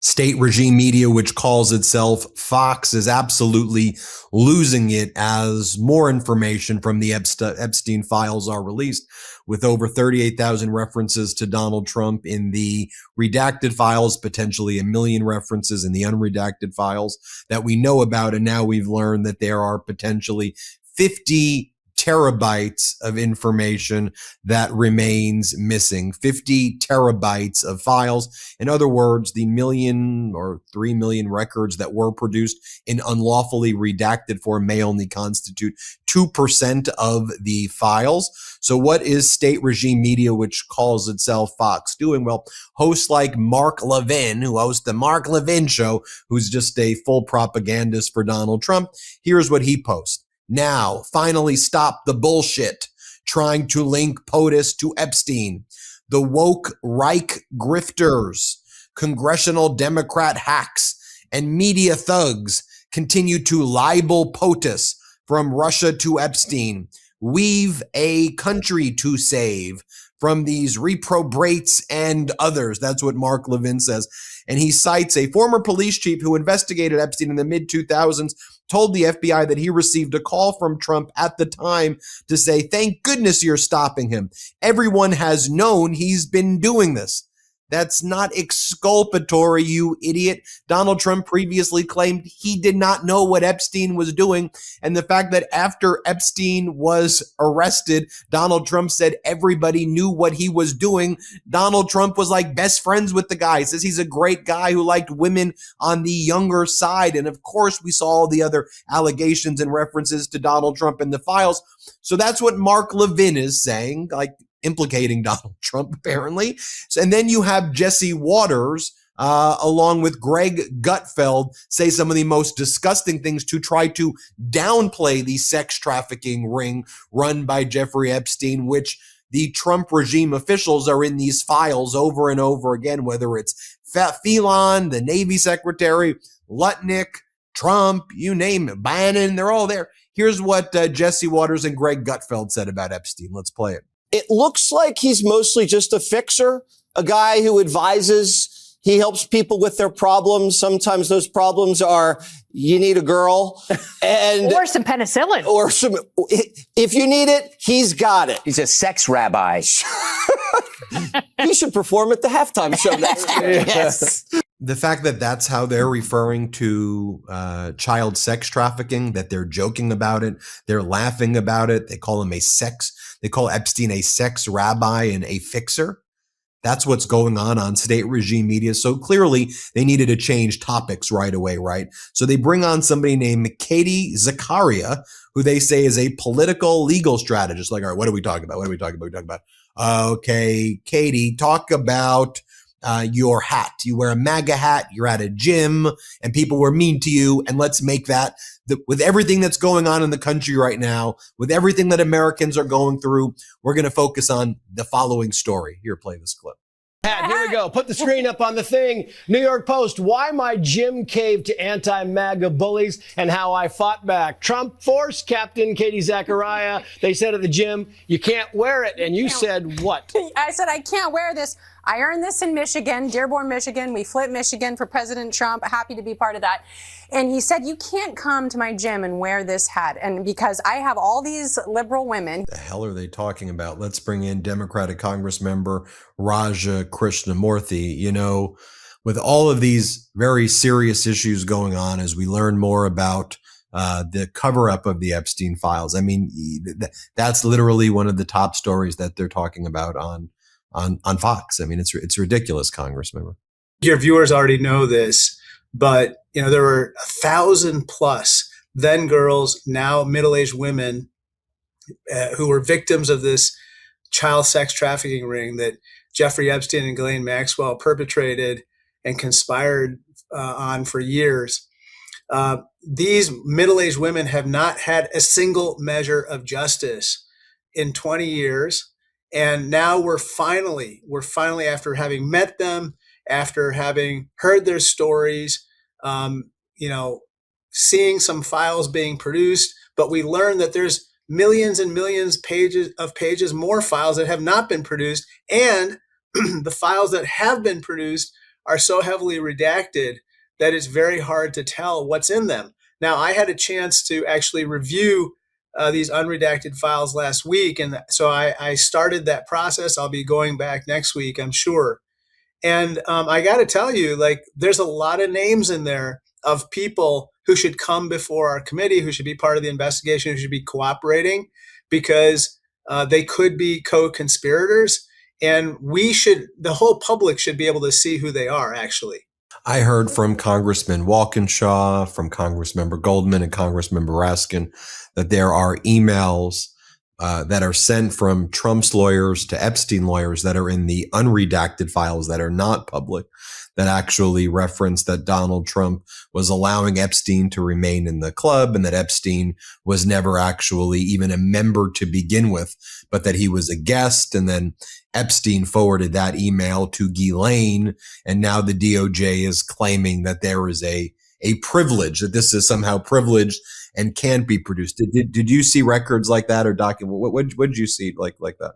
State regime media, which calls itself Fox, is absolutely losing it as more information from the Epstein files are released, with over 38,000 references to Donald Trump in the redacted files, potentially 1 million references in the unredacted files that we know about. And now we've learned that there are potentially 50 terabytes of information that remains missing. 50 terabytes of files. In other words, the 1 million or 3 million records that were produced in unlawfully redacted form may only constitute 2% of the files. So what is state regime media, which calls itself Fox, doing? Well, hosts like Mark Levin, who hosts the Mark Levin Show, who's just a full propagandist for Donald Trump, here's what he posts. Now, finally stop the bullshit trying to link POTUS to Epstein. The woke Reich grifters, congressional Democrat hacks, and media thugs continue to libel POTUS from Russia to Epstein. We've a country to save from these reprobates and others. That's what Mark Levin says. And he cites a former police chief who investigated Epstein in the mid-2000s, told the FBI that he received a call from Trump at the time to say, thank goodness you're stopping him. Everyone has known he's been doing this. That's not exculpatory, you idiot. Donald Trump previously claimed he did not know what Epstein was doing. And the fact that after Epstein was arrested, Donald Trump said everybody knew what he was doing. Donald Trump was like best friends with the guy. He says he's a great guy who liked women on the younger side. And of course, we saw all the other allegations and references to Donald Trump in the files. So that's what Mark Levin is saying, like, implicating Donald Trump, apparently. So, and then you have Jesse Waters, along with Greg Gutfeld, say some of the most disgusting things to try to downplay the sex trafficking ring run by Jeffrey Epstein, which the Trump regime officials are in these files over and over again, whether it's Phelan, the Navy Secretary, Lutnick, Trump, you name it, Bannon, they're all there. Here's what Jesse Waters and Greg Gutfeld said about Epstein. Let's play it. It looks like he's mostly just a fixer, a guy who advises. He helps people with their problems. Sometimes those problems are, you need a girl and or some penicillin or some, if you need it, he's got it. He's a sex rabbi. He should perform at the halftime show next year. Yes. The fact that that's how they're referring to child sex trafficking, that they're joking about it, they're laughing about it. They call him they call Epstein a sex rabbi and a fixer. That's what's going on state regime media. So clearly they needed to change topics right away, right? So they bring on somebody named Katie Zakaria, who they say is a political legal strategist. Like, all right, what are we talking about? What are we talking about? What are we talking about? Okay, Katie, talk about your hat. You wear a MAGA hat, you're at a gym, and people were mean to you. And let's make that, with everything that's going on in the country right now, with everything that Americans are going through, we're going to focus on the following story. Here, play this clip. Here we go. Put the screen up on the thing. New York Post, why my gym caved to anti-MAGA bullies and how I fought back. Trump forced Captain Katie Zachariah. They said at the gym, you can't wear it. And you said what? I said, I can't wear this. I earned this in Michigan, Dearborn, Michigan. We flipped Michigan for President Trump. Happy to be part of that. And he said, you can't come to my gym and wear this hat. And because I have all these liberal women. The hell are they talking about? Let's bring in Democratic Congress member Raja Krishnamoorthi. You know, with all of these very serious issues going on as we learn more about the cover up of the Epstein files. I mean, that's literally one of the top stories that they're talking about on Fox. I mean, it's ridiculous, Congressman. Your viewers already know this, but you know, there were 1,000 plus then girls, now middle-aged women who were victims of this child sex trafficking ring that Jeffrey Epstein and Ghislaine Maxwell perpetrated and conspired on for years. These middle-aged women have not had a single measure of justice in 20 years. And now we're finally, after having met them, after having heard their stories, seeing some files being produced, but we learn that there's millions and millions of pages, more files that have not been produced. And the files that have been produced are so heavily redacted that it's very hard to tell what's in them. Now, I had a chance to actually review these unredacted files last week, and so I started that process. I'll be going back next week, I'm sure. And I got to tell you, like, there's a lot of names in there of people who should come before our committee, who should be part of the investigation, who should be cooperating, because they could be co-conspirators. And the whole public should be able to see who they are, actually. I heard from Congressman Walkinshaw, from Congressmember Goldman and Congressmember Raskin that there are emails that are sent from Trump's lawyers to Epstein lawyers that are in the unredacted files that are not public, that actually reference that Donald Trump was allowing Epstein to remain in the club and that Epstein was never actually even a member to begin with, but that he was a guest. And then Epstein forwarded that email to Ghislaine. And now the DOJ is claiming that there is a privilege, that this is somehow privileged and can't be produced. Did you see records like that or document? What did you see like that?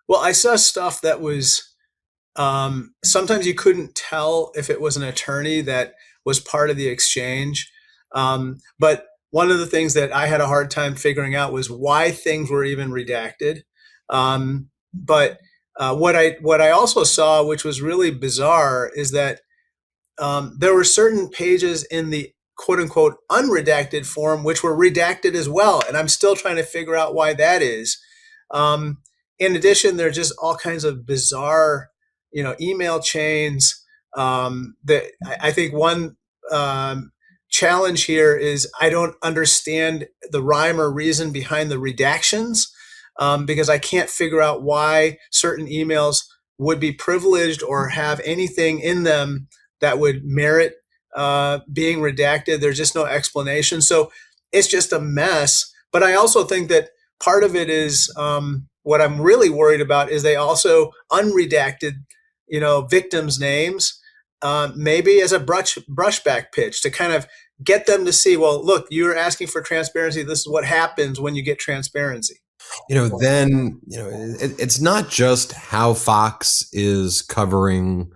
Well, I saw stuff that was, sometimes you couldn't tell if it was an attorney that was part of the exchange. But one of the things that I had a hard time figuring out was why things were even redacted. But what I also saw, which was really bizarre, is that there were certain pages in the quote unquote unredacted form which were redacted as well. And I'm still trying to figure out why that is. In addition, there are just all kinds of bizarre, email chains. That I think one challenge here is I don't understand the rhyme or reason behind the redactions, because I can't figure out why certain emails would be privileged or have anything in them that would merit being redacted. There's just no explanation. So it's just a mess. But I also think that part of it is what I'm really worried about is they also unredacted, victims' names, maybe as a brushback pitch to kind of get them to see, well, look, you're asking for transparency. This is what happens when you get transparency. It's not just how Fox is covering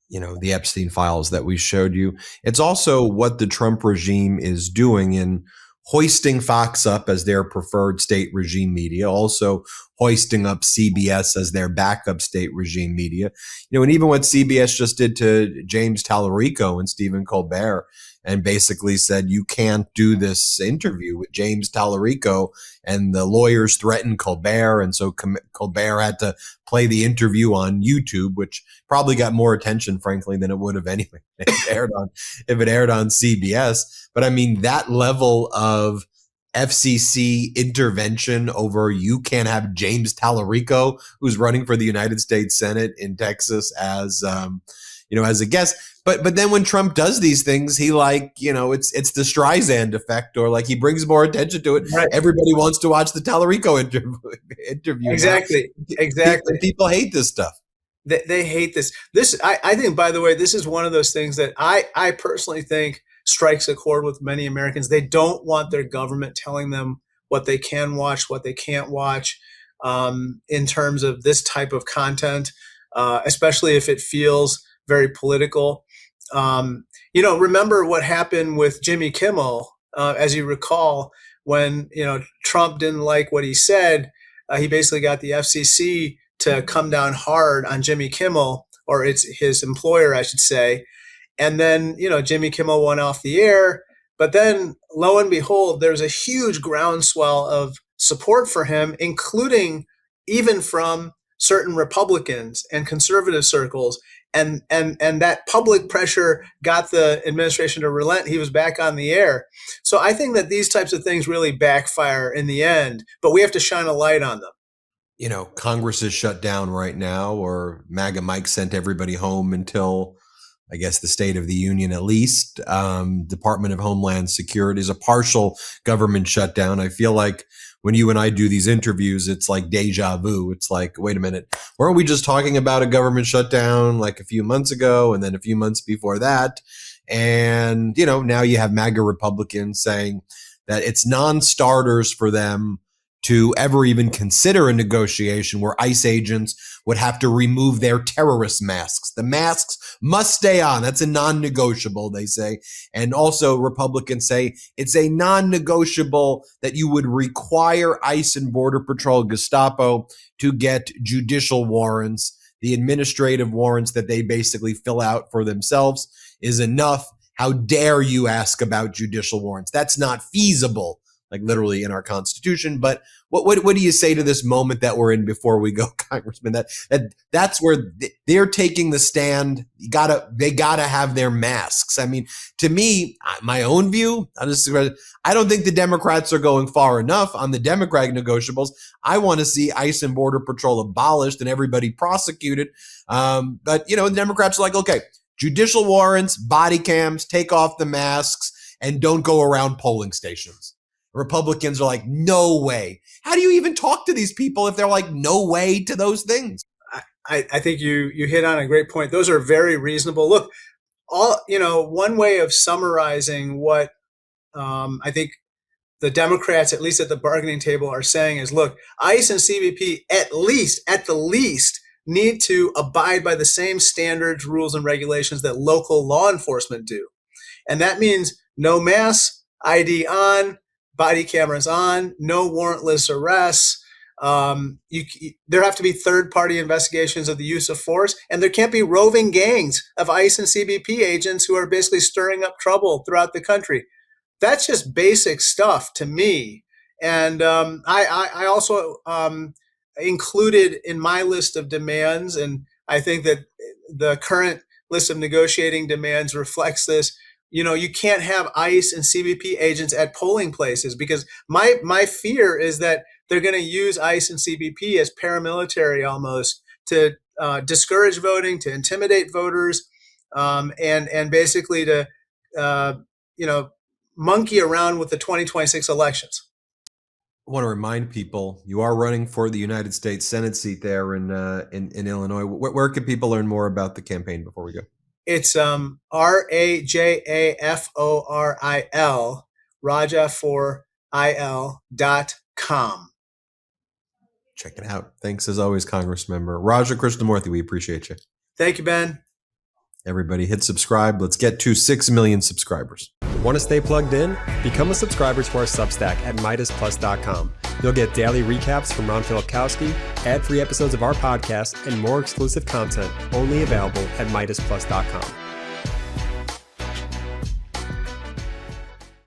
the Epstein files that we showed you. It's also what the Trump regime is doing in hoisting Fox up as their preferred state regime media, also hoisting up CBS as their backup state regime media. And even what CBS just did to James Tallarico and Stephen Colbert, and basically said, you can't do this interview with James Tallarico, and the lawyers threatened Colbert. And so Colbert had to play the interview on YouTube, which probably got more attention, frankly, than it would have anyway if it aired on CBS. But I mean, that level of FCC intervention over, you can't have James Tallarico, who's running for the United States Senate in Texas, as a guest. But then when Trump does these things, he it's the Streisand effect, or like he brings more attention to it. Right. Everybody wants to watch the Tallarico interview. Exactly. People hate this stuff. They hate this. I think, by the way, this is one of those things that I personally think strikes a chord with many Americans. They don't want their government telling them what they can watch, what they can't watch, in terms of this type of content, especially if it feels very political. Remember what happened with Jimmy Kimmel, as you recall, when, Trump didn't like what he said, he basically got the FCC to come down hard on Jimmy Kimmel, or it's his employer, I should say. And then, Jimmy Kimmel went off the air, but then lo and behold, there's a huge groundswell of support for him, including even from certain Republicans and conservative circles. And that public pressure got the administration to relent. He was back on the air. So I think that these types of things really backfire in the end, but we have to shine a light on them. Congress is shut down right now, or MAGA Mike sent everybody home until, I guess, the State of the Union at least. Department of Homeland Security is a partial government shutdown. I feel like when you and I do these interviews, it's like deja vu. It's like, wait a minute, weren't we just talking about a government shutdown like a few months ago, and then a few months before that? And, now you have MAGA Republicans saying that it's non-starters for them to ever even consider a negotiation where ICE agents would have to remove their terrorist masks. The masks must stay on. That's a non-negotiable, they say. And also Republicans say it's a non-negotiable that you would require ICE and Border Patrol, Gestapo to get judicial warrants. The administrative warrants that they basically fill out for themselves is enough. How dare you ask about judicial warrants? That's not feasible, like literally in our Constitution. But what do you say to this moment that we're in before we go, Congressman? That's where they're taking the stand. They gotta have their masks. I mean, to me, my own view, I don't think the Democrats are going far enough on the Democratic negotiables. I want to see ICE and Border Patrol abolished and everybody prosecuted. But the Democrats are like, okay, judicial warrants, body cams, take off the masks, and don't go around polling stations. Republicans are like, no way. How do you even talk to these people if they're like, no way to those things? I think you hit on a great point. Those are very reasonable. Look, one way of summarizing what I think the Democrats, at least at the bargaining table, are saying is, look, ICE and CBP at the least need to abide by the same standards, rules, and regulations that local law enforcement do. And that means no masks, ID on, body cameras on, no warrantless arrests. There have to be third-party investigations of the use of force, and there can't be roving gangs of ICE and CBP agents who are basically stirring up trouble throughout the country. That's just basic stuff to me. And I also included in my list of demands, and I think that the current list of negotiating demands reflects this. You can't have ICE and CBP agents at polling places, because my fear is that they're going to use ICE and CBP as paramilitary almost to discourage voting, to intimidate voters, and basically to monkey around with the 2026 elections. I want to remind people you are running for the United States Senate seat there in Illinois. Where can people learn more about the campaign before we go? It's RAJAFORIL, rajaforil.com. Check it out. Thanks as always, Congressmember Raja Krishnamoorthi. We appreciate you. Thank you, Ben. Everybody hit subscribe. Let's get to 6 million subscribers. Want to stay plugged in? Become a subscriber to our Substack at MeidasPlus.com. You'll get daily recaps from Ron Filipkowski, ad-free episodes of our podcast, and more exclusive content only available at MeidasPlus.com.